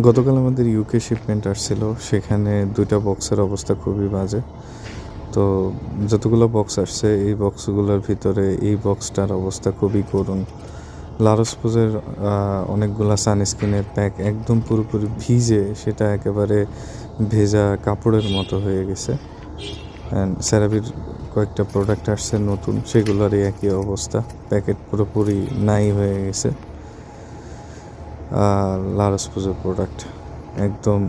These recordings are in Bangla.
গতকাল আমাদের ইউকে শিপমেন্ট আসছিল, সেখানে 2টা বক্সের অবস্থা খুবই বাজে। তো যতগুলো বক্স আসছে এই বক্সগুলোর ভিতরে এই বক্সটার অবস্থা খুবই করুণ। লারোসপোজের অনেকগুলা সানস্ক্রিনের প্যাক একদম পুরোপুরি ভিজে, সেটা একেবারে ভেজা কাপড়ের মতো হয়ে গেছে। অ্যান্ড সেরাভির কয়েকটা প্রোডাক্ট আসছে নতুন, সেগুলোরই একই অবস্থা, প্যাকেট পুরোপুরি নাই হয়ে গেছে। লারোসপোজের প্রোডাক্ট একদম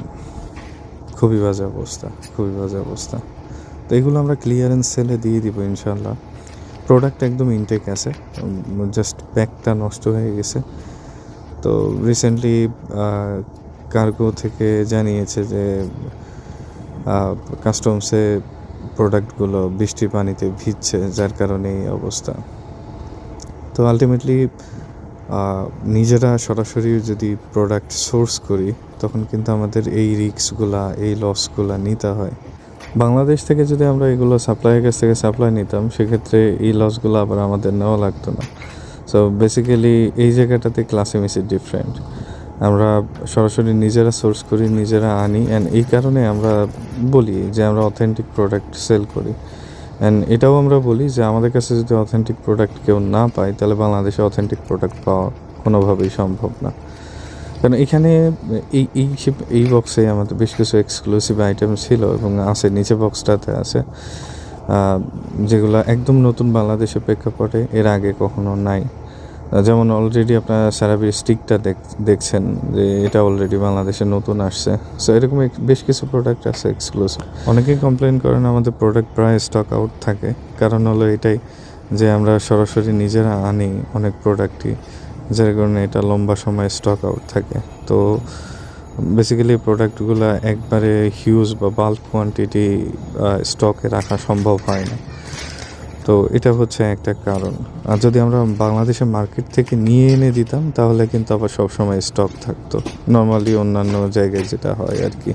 খুবই বাজে অবস্থা, খুবই বাজে অবস্থা। তো এগুলো আমরা ক্লিয়ারেন্স সেলে দিয়ে দিব ইনশাল্লাহ। প্রোডাক্ট একদম ইনটেক আছে, জাস্ট প্যাকটা নষ্ট হয়ে গেছে। তো রিসেন্টলি কার্গো থেকে জানিয়েছে যে কাস্টমসে প্রোডাক্টগুলো বৃষ্টির পানিতে ভিজছে, যার কারণে এই অবস্থা। তো আলটিমেটলি নিজেরা সরাসরি যদি প্রোডাক্ট সোর্স করি তখন কিন্তু আমাদের এই রিস্কগুলা, এই লসগুলা নিতে হয়। বাংলাদেশ থেকে যদি আমরা এগুলো সাপ্লাইয়ের কাছ থেকে সাপ্লাই নিতাম, সেক্ষেত্রে এই লসগুলো আবার আমাদের নেওয়া লাগতো না। সো বেসিক্যালি এই জায়গাটাতে ক্লাসিমিসি ডিফারেন্ট। আমরা সরাসরি নিজেরা সোর্স করি, নিজেরা আনি, অ্যান্ড এই কারণে আমরা বলি যে আমরা অথেন্টিক প্রোডাক্ট সেল করি। অ্যান্ড এটাও আমরা বলি যে আমাদের কাছে যদি অথেন্টিক প্রোডাক্ট কেউ না পায়, তাহলে বাংলাদেশে অথেন্টিক প্রোডাক্ট পাওয়া কোনোভাবেই সম্ভব না। কারণ এখানে এই বক্সে আমাদের বেশ কিছু এক্সক্লুসিভ আইটেম ছিল এবং আছে, নিচে বক্সটাতে আছে, যেগুলো একদম নতুন বাংলাদেশের প্রেক্ষাপটে, এর আগে কখনো নাই। যেমন অলরেডি আপনারা সেরাভির স্টিকটা দেখছেন যে এটা অলরেডি বাংলাদেশে নতুন আসছে। সো এরকম বেশ কিছু প্রোডাক্ট আছে এক্সক্লুসিভ। অনেকেই কমপ্লেন করেন আমাদের প্রোডাক্ট প্রায় স্টক আউট থাকে। কারণ হলো এটাই যে আমরা সরাসরি নিজেরা আনি অনেক প্রোডাক্টই, যার কারণে এটা লম্বা সময় স্টক আউট থাকে। তো বেসিক্যালি প্রোডাক্টগুলো একবারে হিউজ বা বাল্ক কোয়ান্টিটি স্টকে রাখা সম্ভব হয় না। তো এটা হচ্ছে একটা কারণ। আর যদি আমরা বাংলাদেশের মার্কেট থেকে নিয়ে এনে দিতাম, তাহলে কিন্তু আবার সবসময় স্টক থাকতো, নর্মালি অন্যান্য জায়গায় যেটা হয় আর কি।